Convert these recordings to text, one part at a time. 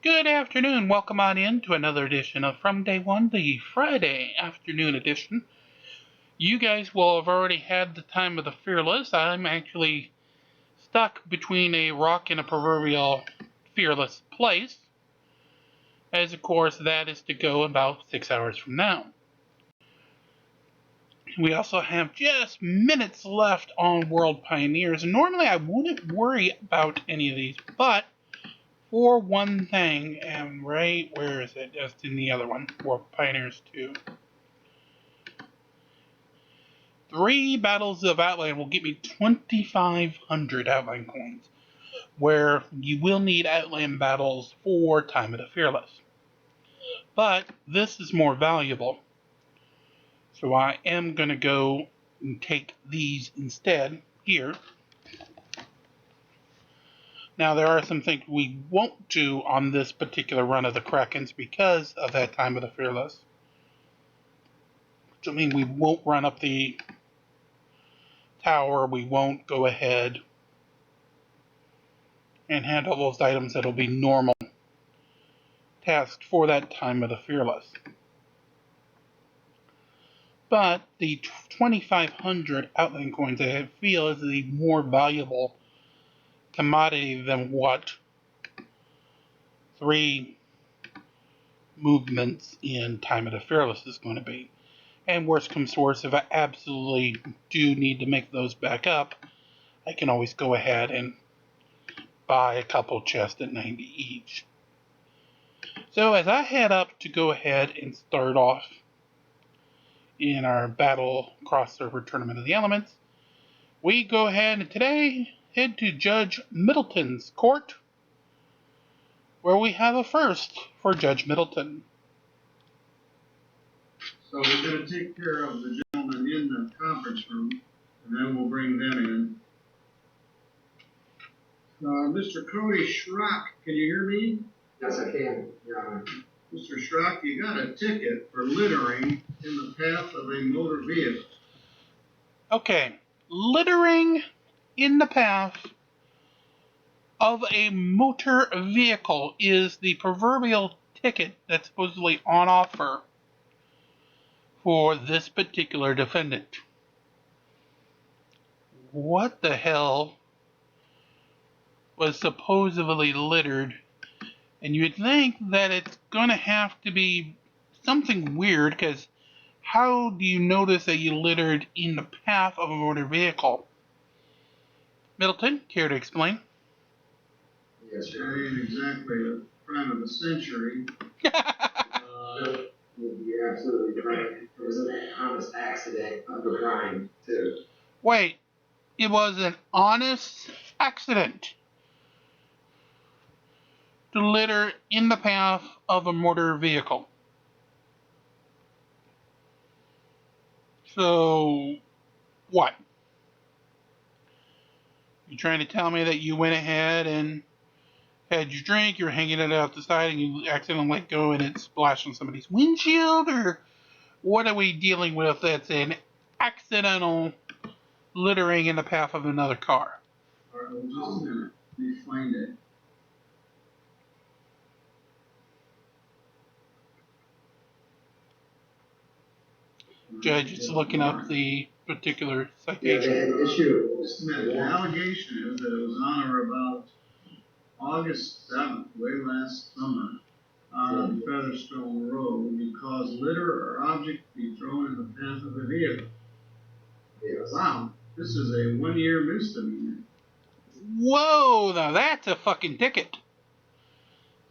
Good afternoon. Welcome on in to another edition of From Day One, the Friday afternoon edition. You guys will have already had the time of the fearless. I'm actually stuck between a rock and a proverbial fearless place, as of course that is to go about 6 hours from now. We also have just minutes left on World Pioneers. Normally I wouldn't worry about any of these, but for one thing, and right, where is it? Just in the other one, World Pioneers 2. 3 battles of Outland will get me 2,500 Outland coins, where you will need Outland battles for Time of the Fearless. But this is more valuable, so I am going to go and take these instead here. Now, there are some things we won't do on this particular run of the Krakens because of that Time of the Fearless. Which will mean we won't run up the tower, we won't go ahead and handle those items that'll be normal tasks for that Time of the Fearless. But the 2,500 Outland coins I feel is the more valuable commodity than what 3 movements in Time of the Fearless is going to be. And worst comes to worst, if I absolutely do need to make those back up, I can always go ahead and buy a couple chests at 90 each. So as I head up to go ahead and start off in our Battle Cross Server Tournament of the Elements, we go ahead and today head to Judge Middleton's court, where we have a first for Judge Middleton. So we're going to take care of the gentleman in the conference room, and then we'll bring them in. Mr. Cody Schrock, can you hear me? Yes, I can. Mr. Schrock, you got a ticket for littering in the path of a motor vehicle. Okay, littering in the path of a motor vehicle is the proverbial ticket that's supposedly on offer for this particular defendant. What the hell was supposedly littered? And you'd think that it's going to have to be something weird, because how do you notice that you littered in the path of a motor vehicle? Middleton, care to explain? Yes, That ain't exactly a crime of the century. You're absolutely correct. It was an honest accident of a crime, too. Wait, it was an honest accident to litter in the path of a motor vehicle. So, what? You trying to tell me that you went ahead and had your drink, you were hanging it out the side, and you accidentally let go and it splashed on somebody's windshield? Or what are we dealing with that's an accidental littering in the path of another car? All right, well, just a minute. Let me find it. Judge is looking up the particular citation. Yeah, the issue. Just a minute. The allegation is that it was on or about August 7th, way last summer, on Featherstone Road, because litter or object to be thrown in the path of a vehicle. Yes. Wow, this is a 1-year misdemeanor. Whoa, now that's a fucking ticket.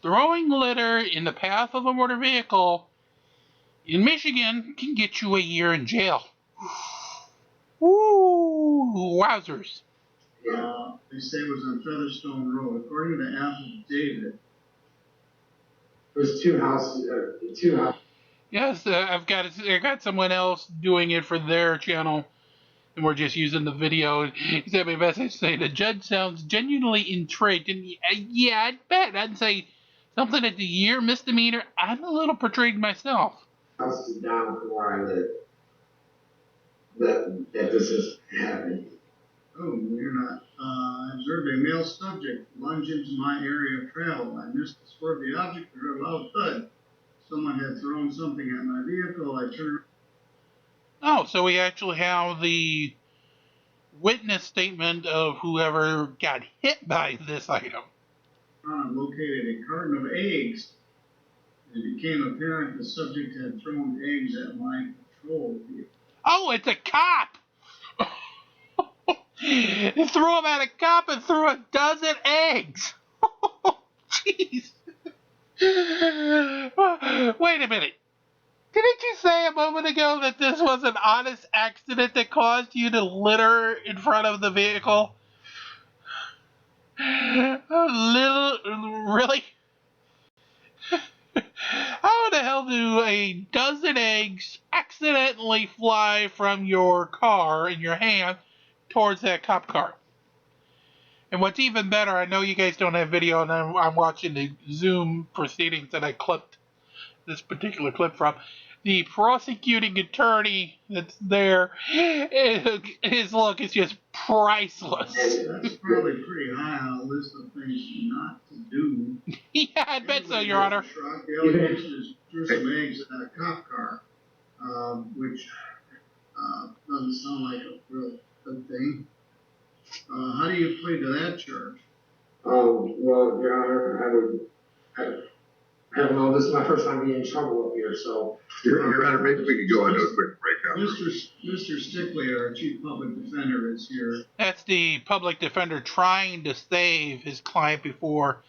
Throwing litter in the path of a motor vehicle in Michigan can get you a year in jail. Woo, wowzers. They say it was on Featherstone Road. According to affidavit, It was two houses. Yes, I got someone else doing it for their channel, and we're just using the video. He sent me a message saying the judge sounds genuinely intrigued. And yeah, I'd bet. I'd say something at the year misdemeanor. I'm a little intrigued myself. Houses down from where I live. That this is happening. oh, you're not. I observed a male subject lunge into my area of travel. I missed the swerve of the object and heard a loud thud. Someone had thrown something at my vehicle. I turned. Oh, so we actually have the witness statement of whoever got hit by this item. And located a carton of eggs. It became apparent the subject had thrown eggs at my patrol vehicle. Oh, it's a cop! He threw them at a cop and threw a dozen eggs. Jeez. Wait a minute. Didn't you say a moment ago that this was an honest accident that caused you to litter in front of the vehicle? Really? How the hell do a dozen eggs accidentally fly from your car in your hand towards that cop car? And what's even better, I know you guys don't have video, and I'm watching the Zoom proceedings that I clipped this particular clip from. The prosecuting attorney that's there, his look is just priceless. That's probably pretty high on the list of things not to do. Yeah, I bet so, Your Honor. The allegation is threw some eggs at a cop car, which doesn't sound like a real good thing. How do you plead to that charge? Well, Your Honor, I don't know, this is my first time being in trouble up here, so. Your Honor, maybe we could go into a quick breakdown. Mr. Stickley, our chief public defender, is here. That's the public defender trying to save his client before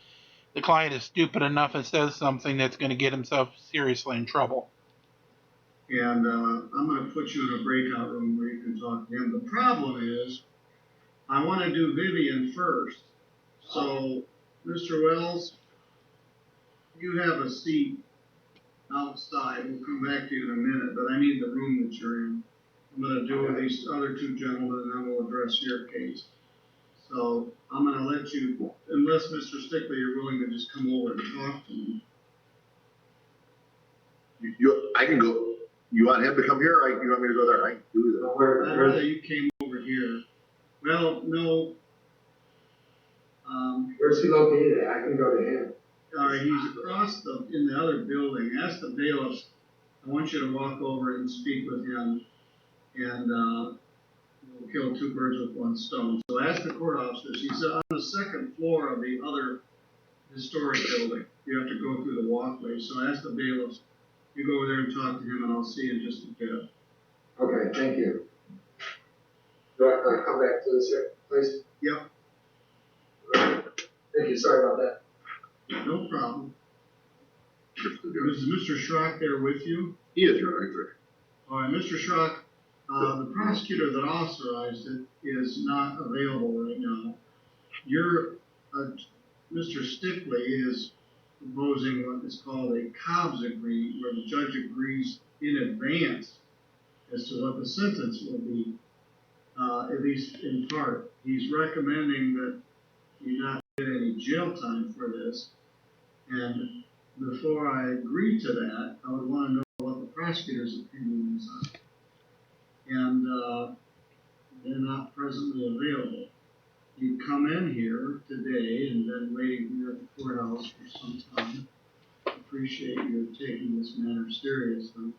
the client is stupid enough and says something that's going to get himself seriously in trouble. And I'm going to put you in a breakout room where you can talk to him. The problem is, I want to do Vivian first. So, Mr. Wells, you have a seat outside. We'll come back to you in a minute, but I need the room that you're in. I'm going to do with these other two gentlemen, and then we'll address your case. So, I'm going to let you, unless Mr. Stickley, you're willing to just come over and talk to me. I can go. You want him to come here, or you want me to go there? I can do that. I'd rather you came over here. Well, no. Where's he located at? I can go to him. He's across in the other building. Ask the bailiffs. I want you to walk over and speak with him, and we'll kill two birds with one stone. So ask the court officers. He's on the second floor of the other historic building. You have to go through the walkway. So ask the bailiffs. You go over there and talk to him, and I'll see you in just a bit. Okay, thank you. Do I come back to this here, please? Yep. Thank you, sorry about that. No problem. Is Mr. Schrock there with you? He is, Your Honor. All right, Mr. Schrock, the prosecutor that authorized it is not available right now. Mr. Stickley is proposing what is called a Cobb's agreement, where the judge agrees in advance as to what the sentence will be, at least in part. He's recommending that you not get any jail time for this, and before I agree to that, I would want to know what the prosecutor's opinion is on it. And they're not presently available. You come in here today and been waiting here at the courthouse for some time. Appreciate you taking this matter seriously.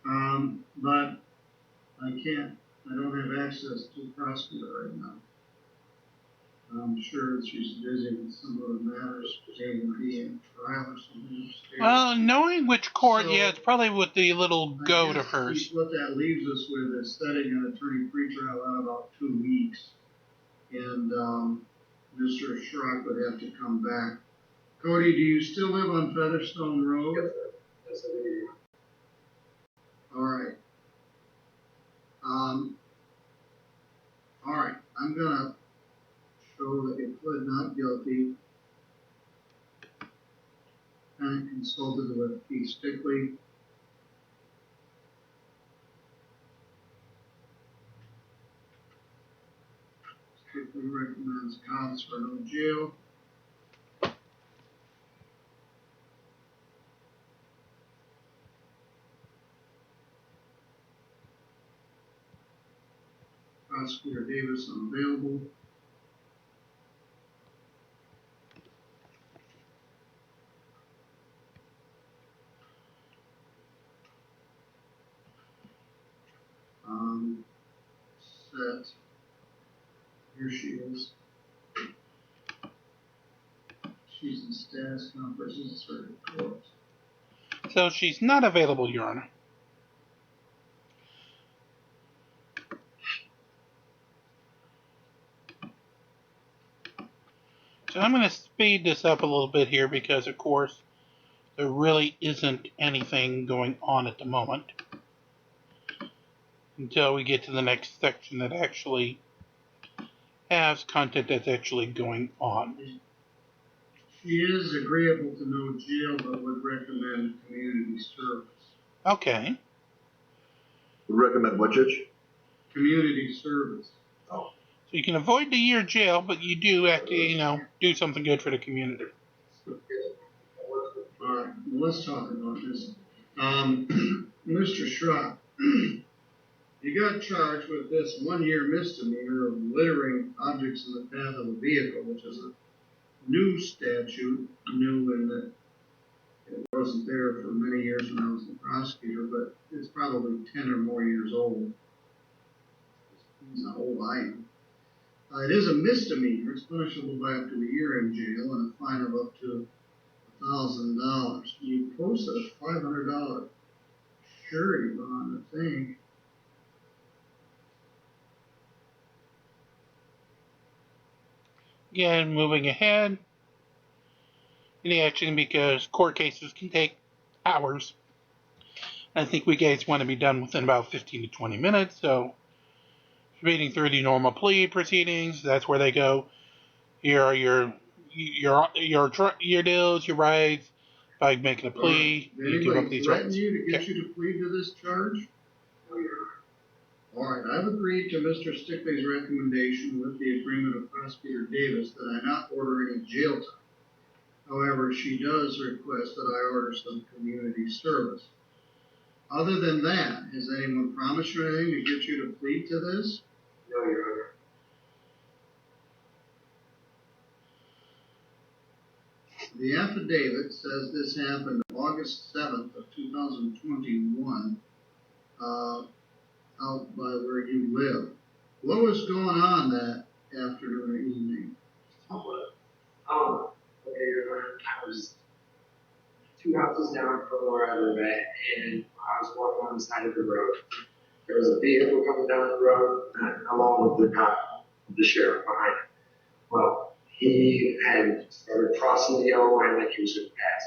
But I don't have access to the prosecutor right now. I'm sure she's busy with some other matters, maybe in trial or something. Well, knowing which court, So, yeah, it's probably with the little goat of hers. What that leaves us with is setting an attorney pretrial out about 2 weeks. And Mr. Schrock would have to come back. Cody, do you still live on Featherstone Road? Yes, sir. Yes, I do. All right. All right. I'm going to show that you pled not guilty. And consulted with Keith Stickley. Stickley recommends Cobb's for no jail. Prosecutor Davis unavailable. that. Here she is. She's in status conferences, circuit court. So she's not available, Your Honor. So I'm going to speed this up a little bit here because, of course, there really isn't anything going on at the moment until we get to the next section that actually has content that's actually going on. She is agreeable to no jail, but would recommend community service. Okay. Would recommend what, Judge? Community service. Oh. So you can avoid the year jail, but you do have to, do something good for the community. All right, well, let's talk about this. Mr. Schrock, you got charged with this 1-year misdemeanor of littering objects in the path of a vehicle, which is a new statute, new in that it wasn't there for many years when I was the prosecutor, but it's probably 10 or more years old. It's how old I am. It is a misdemeanor. It's punishable by up to a year in jail and a fine of up to $1,000. You posted a $500 surety bond, I think. Again, moving ahead. Any action because court cases can take hours. I think we guys want to be done within about 15 to 20 minutes, so reading through the normal plea proceedings, that's where they go. Here are your deals, your rights. By making a plea, you give up these rights. Threaten you to get you to plead to this charge? All right, I've agreed to Mr. Stickley's recommendation with the agreement of Prosecutor Davis that I not order any jail time. However, she does request that I order some community service. Other than that, has anyone promised you anything to get you to plead to this? No, Your Honor. The affidavit says this happened August 7th of 2021, out by where you live. What was going on that afternoon or evening? Okay, Your Honor. I was 2 houses down from where I live at, and I was walking on the side of the road. There was a vehicle coming down the road, along with the cop, the sheriff behind it. Well, he had started crossing the yellow line like he was going to pass.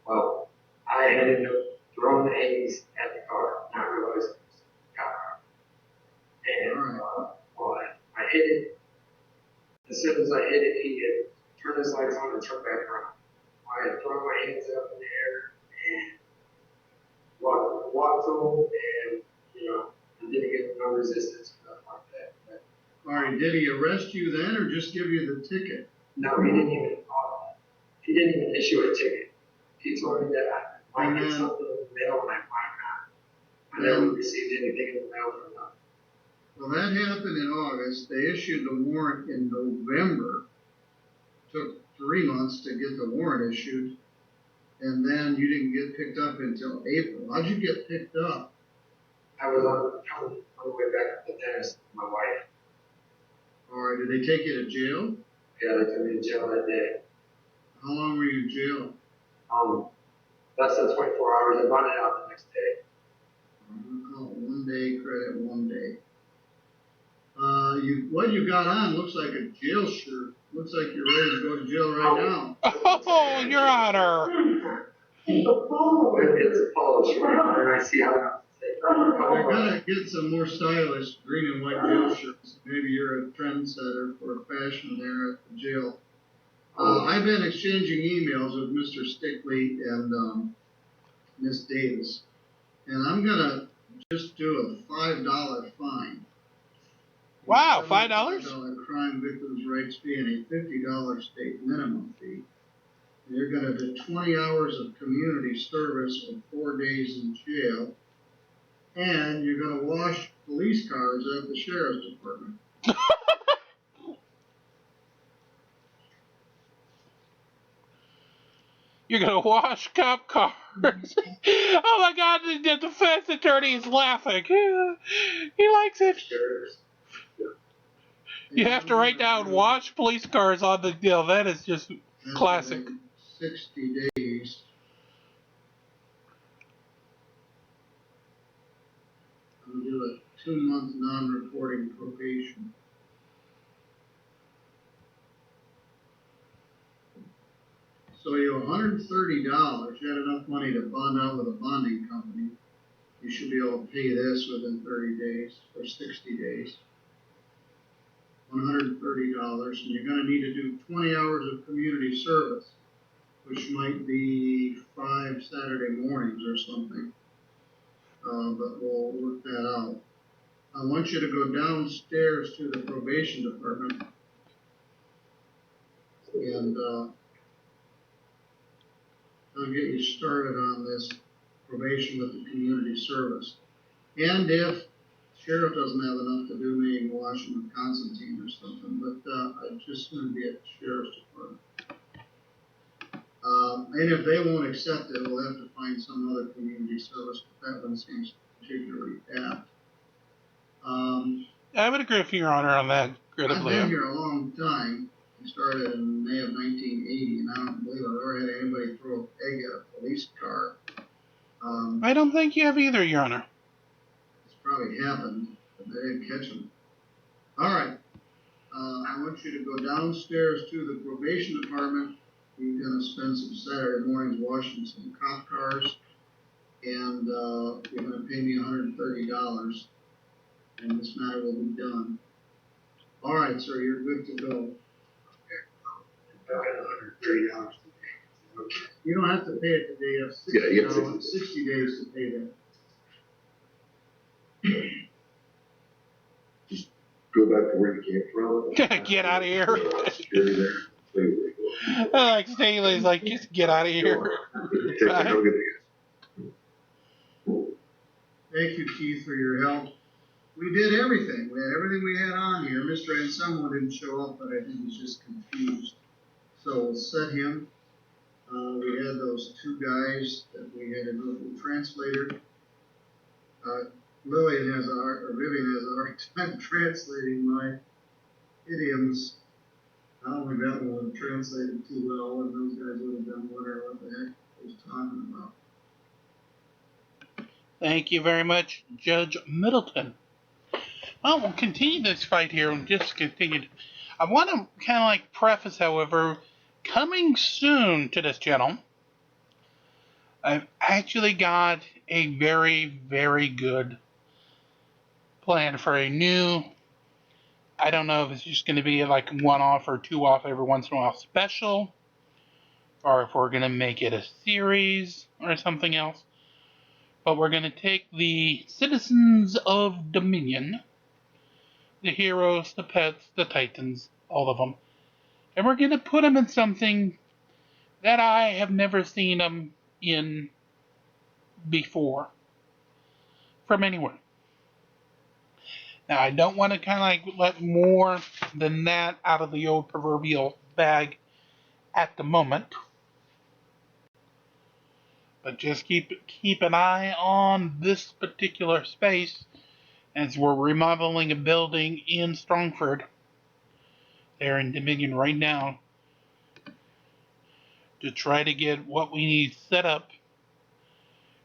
Well, I had ended up throwing the A's at the car, not realizing it was a cop. And I hit it. As soon as I hit it, he had turned his lights on and turned back around. I had thrown my hands up in the air and walked home, and I didn't get no resistance or nothing like that. But, all right, did he arrest you then, or just give you the ticket? No, he didn't even issue a ticket. He told me that I might get something in the mail and I might not. I never received anything in the mail from them. Well, that happened in August. They issued the warrant in November. Took 3 months to get the warrant issued, and then you didn't get picked up until April. How'd you get picked up? I was on the way back to the dentist with my wife. All right, did they take you to jail? Yeah, they took me to jail that day. How long were you in jail? Less than 24 hours. I bonded out the next day. I'm gonna call it 1 day credit, 1 day. What you got on looks like a jail shirt. Looks like you're ready to go to jail right now. Oh, Your Honor! It's a polo shirt, and I see how You're gonna get some more stylish green and white jail shirts. Maybe you're a trendsetter for fashion there at the jail. I've been exchanging emails with Mr. Stickley and Miss Davis, and I'm gonna just do a $5 fine. Wow, $5? $5 crime victims' rights fee and a $50 state minimum fee. And you're going to do 20 hours of community service with 4 days in jail, and you're going to wash police cars at the sheriff's department. You're going to wash cop cars. Oh my God, the defense attorney is laughing. He likes it. You have to write down watch police cars on the deal. That is just classic. 60 days. I'm gonna do a 2-month non-reporting probation. So you owe $130. You had enough money to bond out with a bonding company. You should be able to pay this within 30 days or 60 days. $130, and you're going to need to do 20 hours of community service, which might be 5 Saturday mornings or something. But we'll work that out. I want you to go downstairs to the probation department and I'll get you started on this probation with the community service. And if sheriff doesn't have enough to do, maybe Washington, Constantine or something, but I just want to be at the sheriff's department. And if they won't accept it, we'll have to find some other community service, but that one seems particularly apt. I would agree with Your Honor on that. I've been here a long time. I started in May of 1980, and I don't believe I've ever had anybody throw an egg at a police car. I don't think you have either, Your Honor. It's probably happened, but they didn't catch them. All right. I want you to go downstairs to the probation department. You're going to spend some Saturday mornings washing some cop cars, and you're going to pay me $130, and this matter will be done. All right, sir, you're good to go. $130. You don't have to pay it today. You have 60 days to pay that. Just go back to where you came from. Get out of here. Security there. Like Staley's like, just get out of here. Thank you, Keith, for your help. We did everything. We had everything we had on here. Mr. Anselmo didn't show up, but I think he's just confused. So we'll set him. We had those 2 guys that we had to go through translator. Vivian has a hard time translating my idioms. I don't think that one would have translated too well, and those guys would have done whatever what the heck he was talking about. Thank you very much, Judge Middleton. Well, we'll continue this fight here and just continue. I want to kind of like preface, however, coming soon to this channel, I've actually got a very, very good plan for a new, I don't know if it's just going to be like 1-off or 2-off every once in a while special, or if we're going to make it a series or something else. But we're going to take the citizens of Dominion, the heroes, the pets, the titans, all of them, and we're going to put them in something that I have never seen them in before from anywhere. Now, I don't want to kind of like let more than that out of the old proverbial bag at the moment. But just keep an eye on this particular space as we're remodeling a building in Strongford. They're in Dominion right now to try to get what we need set up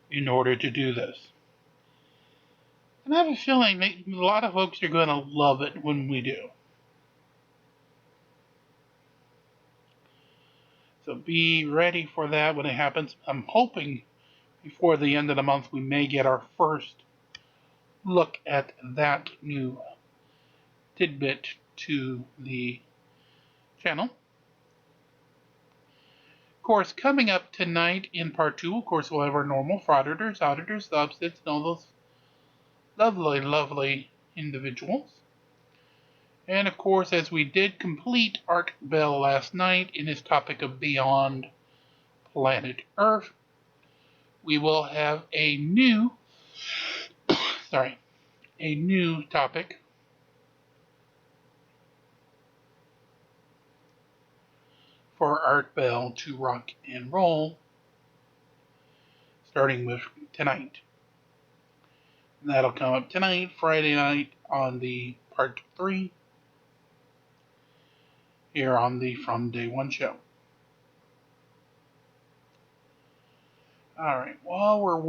in order to do this. And I have a feeling that a lot of folks are going to love it when we do. So be ready for that when it happens. I'm hoping before the end of the month we may get our first look at that new tidbit to the channel. Of course, coming up tonight in part 2, of course, we'll have our normal frauditors, auditors, the upsets, and all those lovely, lovely individuals. And of course, as we did complete Art Bell last night in his topic of Beyond Planet Earth, we will have a new, a new topic for Art Bell to rock and roll, starting with tonight. And that'll come up tonight, Friday night, on the part 3. here on the From Day One show. All right, while we're